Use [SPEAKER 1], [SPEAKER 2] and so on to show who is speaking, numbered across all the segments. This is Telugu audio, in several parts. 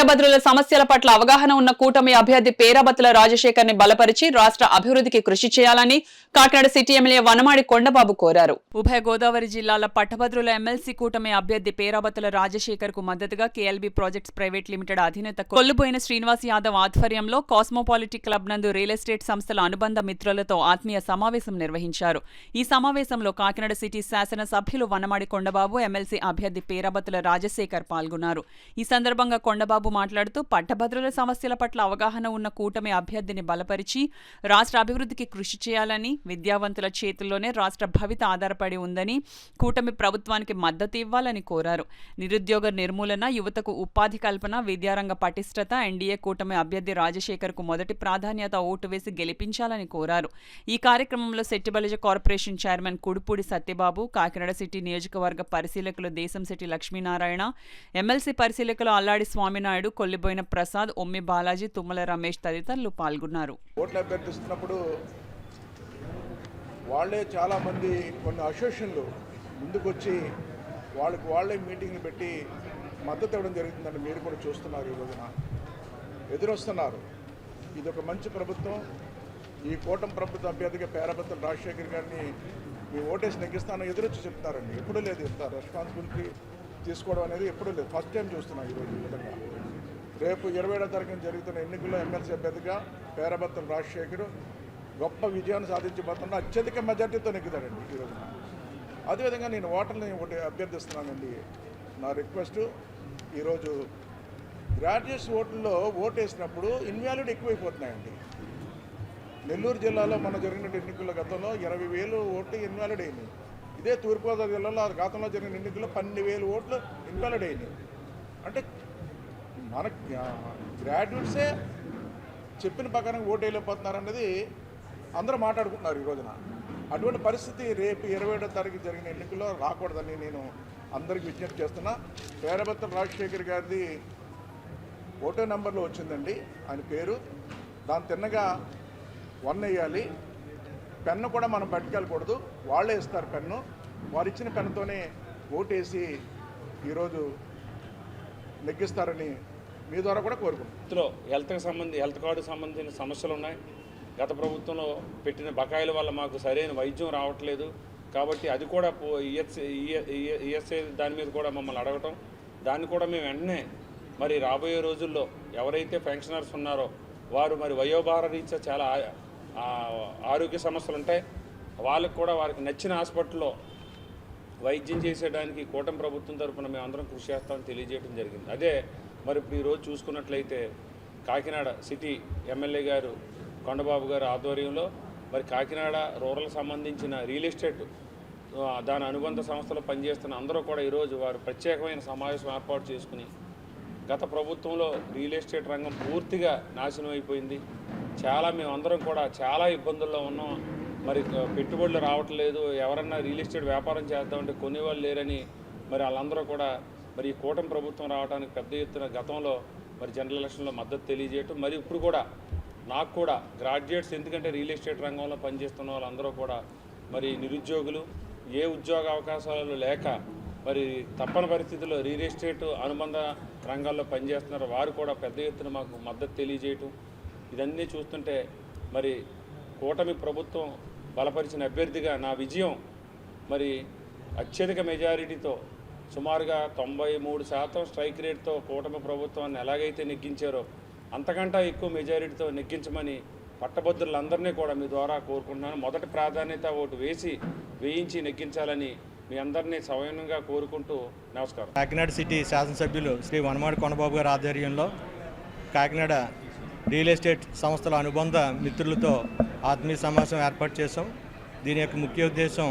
[SPEAKER 1] పట్టభద్రుల సమస్యల పట్ల అవగాహన ఉన్న కూటమి అభ్యర్థి పేరాబత్తుల రాజశేఖర్ ని బలపరిచి రాష్ట్ర అభివృద్ధికి కృషి చేయాలని కాకినాడ సిటీ ఎమ్మెల్యే వనమాడి కొండబాబు కోరారు. ఉభయ గోదావరి జిల్లాల పట్టభద్రుల ఎమ్మెల్సీ కూటమి అభ్యర్థి పేరాబత్తుల రాజశేఖర్ కు మద్దతుగా కేఎల్బీ ప్రాజెక్ట్స్ ప్రైవేట్ లిమిటెడ్ అధినేత కొల్లుబోయిన శ్రీనివాస్ యాదవ్ ఆధ్వర్యంలో కాస్మోపాలిటీ క్లబ్ నందు రియల్ ఎస్టేట్ సంస్థల అనుబంధ మిత్రులతో ఆత్మీయ సమావేశం నిర్వహించారు. ఈ సమావేశంలో కాకినాడ సిటీ శాసన సభ్యులు వనమాడి కొండబాబు, ఎమ్మెల్సీ అభ్యర్థి పేరాబత్తుల రాజశేఖర్ పాల్గొన్నారు. ఈ సందర్భంగా కొండబాబు మాట్లాడుతూ పట్టభద్రుల సమస్యల పట్ల అవగాహన ఉన్న కూటమి అభ్యర్థిని బలపరిచి రాష్ట్ర అభివృద్ధికి కృషి చేయాలని, విద్యావంతుల చేతుల్లోనే రాష్ట్ర భవిత ఆధారపడి ఉందని, కూటమి ప్రభుత్వానికి మద్దతు ఇవ్వాలని కోరారు. నిరుద్యోగ నిర్మూలన, యువతకు ఉపాధి కల్పన, విద్యారంగ పటిష్టత, ఎన్డీఏ కూటమి అభ్యర్థి రాజశేఖర్ కు మొదటి ప్రాధాన్యత, ఓటు వేసి గెలిపించాలని కోరారు. ఈ కార్యక్రమంలో Settibalija corporation chairman Kudupudi Satyababu, Kakinada city నియోజకవర్గ పరిశీలకులు దేశంశెట్టి లక్ష్మీనారాయణ, ఎమ్మెల్సీ పరిశీలకులు అల్లాడి స్వామినాయుడు, కొల్లిబోయిన ప్రసాద్, ఒమ్మి బాలాజీ, తుమ్మల రమేష్ తదితరులు పాల్గొన్నారు.
[SPEAKER 2] ఓట్లు అభ్యర్థిస్తున్నప్పుడు వాళ్ళే చాలామంది కొన్ని అసోసియేషన్లు ముందుకొచ్చి వాళ్ళే మీటింగ్లు పెట్టి మద్దతు ఇవ్వడం జరుగుతుందని మీరు కూడా చూస్తున్నారు. ఈ రోజున ఎదురొస్తున్నారు. ఇది ఒక మంచి ప్రభుత్వం. ఈ కూటమి ప్రభుత్వం అభ్యర్థిగా పేరాబత్తుల రాజశేఖర్ గారిని మీ ఓటేసి నెగ్గిస్తానో ఎదురొచ్చి చెప్తారండి. ఎప్పుడూ లేదు ఇంత రెస్పాన్సిబిలిటీ తీసుకోవడం అనేది ఎప్పుడూ లేదు. ఫస్ట్ టైం చూస్తున్నాం ఈరోజు ఈ విధంగా. రేపు 27వ తారీఖున జరుగుతున్న ఎన్నికల్లో ఎమ్మెల్సీ అభ్యర్థిగా పేరాబత్తుల రాజశేఖర్ గొప్ప విజయాన్ని సాధించబోతున్న అత్యధిక మెజార్టీతో నెగ్గుతాడండి ఈ రోజున. అదేవిధంగా నేను ఓటర్ని ఒకటి అభ్యర్థిస్తున్నానండి. నా రిక్వెస్ట్, ఈరోజు గ్రాడ్యుయేట్స్ ఓట్లలో ఓటేసినప్పుడు ఇన్వాలిడ్ ఎక్కువైపోతున్నాయండి. నెల్లూరు జిల్లాలో మన జరిగిన ఎన్నికల గతంలో 20,000 ఓట్లు ఇన్వాలిడ్ అయినాయి. ఇదే తూర్పుగోదావరి జిల్లాలో గతంలో జరిగిన ఎన్నికల్లో 12,000 ఓట్లు ఇన్వాలిడ్ అయినాయి. అంటే మన గ్రాడ్యుయేట్సే చెప్పిన ప్రకారం ఓటు వేయలేకపోతున్నారన్నది అందరూ మాట్లాడుకుంటున్నారు ఈ రోజున. అటువంటి పరిస్థితి రేపు 27వ తారీఖు జరిగిన ఎన్నికల్లో రాకూడదని నేను అందరికీ విజ్ఞప్తి చేస్తున్నా. పేరాబత్తుల రాజశేఖర్ గారిది ఓటో నెంబర్లో వచ్చిందండి ఆయన పేరు. దాని తిన్నగా 1 వేయాలి. పెన్ను కూడా మనం పట్టుకెళ్ళకూడదు, వాళ్ళే ఇస్తారు పెన్ను. వారు ఇచ్చిన పెన్నుతోనే ఓటేసి ఈరోజు నెగ్గిస్తారని మీ ద్వారా కూడా కోరుకుంటున్నాం.
[SPEAKER 3] ఇందులో హెల్త్ కార్డుకు సంబంధించిన సమస్యలు ఉన్నాయి. గత ప్రభుత్వంలో పెట్టిన బకాయిల వల్ల మాకు సరైన వైద్యం రావట్లేదు. కాబట్టి అది కూడా ఈఎస్ఐ దాని మీద కూడా మమ్మల్ని అడగటం, దాన్ని కూడా మేము వెంటనే మరి రాబోయే రోజుల్లో ఎవరైతే పెన్షనర్స్ ఉన్నారో వారు మరి వయోభార రీత్యా చాలా ఆరోగ్య సమస్యలు ఉంటాయి, వాళ్ళకు కూడా వారికి నచ్చిన హాస్పిటల్లో వైద్యం చేసేయడానికి కూటమి ప్రభుత్వం తరఫున మేము అందరం కృషి చేస్తామని తెలియజేయడం జరిగింది. అదే మరి ఇప్పుడు ఈరోజు చూసుకున్నట్లయితే కాకినాడ సిటీ ఎమ్మెల్యే గారు కొండబాబు గారు ఆధ్వర్యంలో మరి కాకినాడ రూరల్ సంబంధించిన రియల్ ఎస్టేట్ దాని అనుబంధ సంస్థలు పనిచేస్తున్న అందరూ కూడా ఈరోజు వారు ప్రత్యేకమైన సమావేశం ఏర్పాటు చేసుకుని గత ప్రభుత్వంలో రియల్ ఎస్టేట్ రంగం పూర్తిగా నాశనం అయిపోయింది. మేమందరం కూడా చాలా ఇబ్బందుల్లో ఉన్నాం. మరి పెట్టుబడులు రావట్లేదు, ఎవరన్నా రియల్ ఎస్టేట్ వ్యాపారం చేద్దామంటే కొనేవాళ్ళు లేరని మరి వాళ్ళందరూ కూడా మరి ఈ కూటమి ప్రభుత్వం రావడానికి పెద్ద ఎత్తున గతంలో మరి జనరల్ ఎలక్షన్లో మద్దతు తెలియజేయటం, మరి ఇప్పుడు కూడా నాకు కూడా గ్రాడ్యుయేట్స్, ఎందుకంటే రియల్ ఎస్టేట్ రంగంలో పనిచేస్తున్న వాళ్ళందరూ కూడా మరి నిరుద్యోగులు, ఏ ఉద్యోగ అవకాశాలు లేక మరి తప్పని పరిస్థితుల్లో రియల్ ఎస్టేట్ అనుబంధ రంగాల్లో పనిచేస్తున్నారు, వారు కూడా పెద్ద ఎత్తున మాకు మద్దతు తెలియజేయటం, ఇదన్నీ చూస్తుంటే మరి కూటమి ప్రభుత్వం బలపరిచిన అభ్యర్థిగా నా విజయం మరి అత్యధిక మెజారిటీతో సుమారుగా 93% స్ట్రైక్ రేట్తో కూటమి ప్రభుత్వాన్ని ఎలాగైతే నెగ్గించారో అంతకంటే ఎక్కువ మెజారిటీతో నెగ్గించమని పట్టభద్రులందరినీ కూడా మీ ద్వారా కోరుకుంటున్నాను. మొదటి ప్రాధాన్యత ఓటు వేయించి నెగ్గించాలని మీ అందరినీ సవయంగా కోరుకుంటూ నమస్కారం.
[SPEAKER 4] కాకినాడ సిటీ శాసనసభ్యులు శ్రీ వనమాడి కొండబాబు గారి ఆధ్వర్యంలో కాకినాడ రియల్ ఎస్టేట్ సంస్థల అనుబంధ మిత్రులతో ఆత్మీయ సమావేశం ఏర్పాటు చేశాం. దీని యొక్క ముఖ్య ఉద్దేశం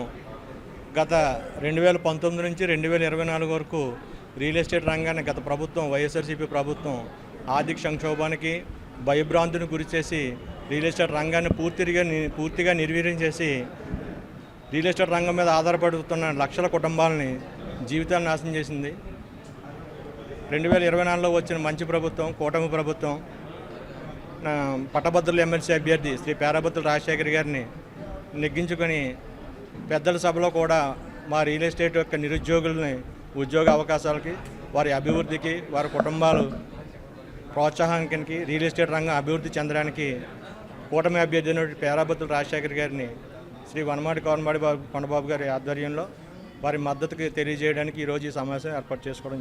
[SPEAKER 4] గత 2019 నుంచి 2024 వరకు రియల్ ఎస్టేట్ రంగాన్ని గత ప్రభుత్వం వైఎస్ఆర్సీపీ ప్రభుత్వం ఆర్థిక సంక్షోభానికి భయభ్రాంతిని గురిచేసి రియల్ ఎస్టేట్ రంగాన్ని పూర్తిగా నిర్వీర్యం చేసి రియల్ ఎస్టేట్ రంగం మీద ఆధారపడుతున్న లక్షల కుటుంబాలని జీవితాన్ని నాశనం చేసింది. 2024లో వచ్చిన మంచి ప్రభుత్వం కూటమి ప్రభుత్వం పట్టభద్రుల ఎమ్మెల్సీ అభ్యర్థి శ్రీ పేరాబత్తుల రాజశేఖర్ గారిని నెగ్గించుకొని పెద్దల సభలో కూడా మా రియల్ ఎస్టేట్ యొక్క నిరుద్యోగులని ఉద్యోగ అవకాశాలకి, వారి అభివృద్ధికి, వారి కుటుంబాలు ప్రోత్సాహానికి రియల్ ఎస్టేట్ రంగం అభివృద్ధి చెందడానికి కూటమి అభ్యర్థి అయిన పేరాబత్తుల రాజశేఖర్ గారిని శ్రీ వనమాడి కొండబాబు గారి ఆధ్వర్యంలో వారి మద్దతుకి తెలియజేయడానికి ఈరోజు ఈ సమావేశం ఏర్పాటు చేసుకోవడం జరిగింది.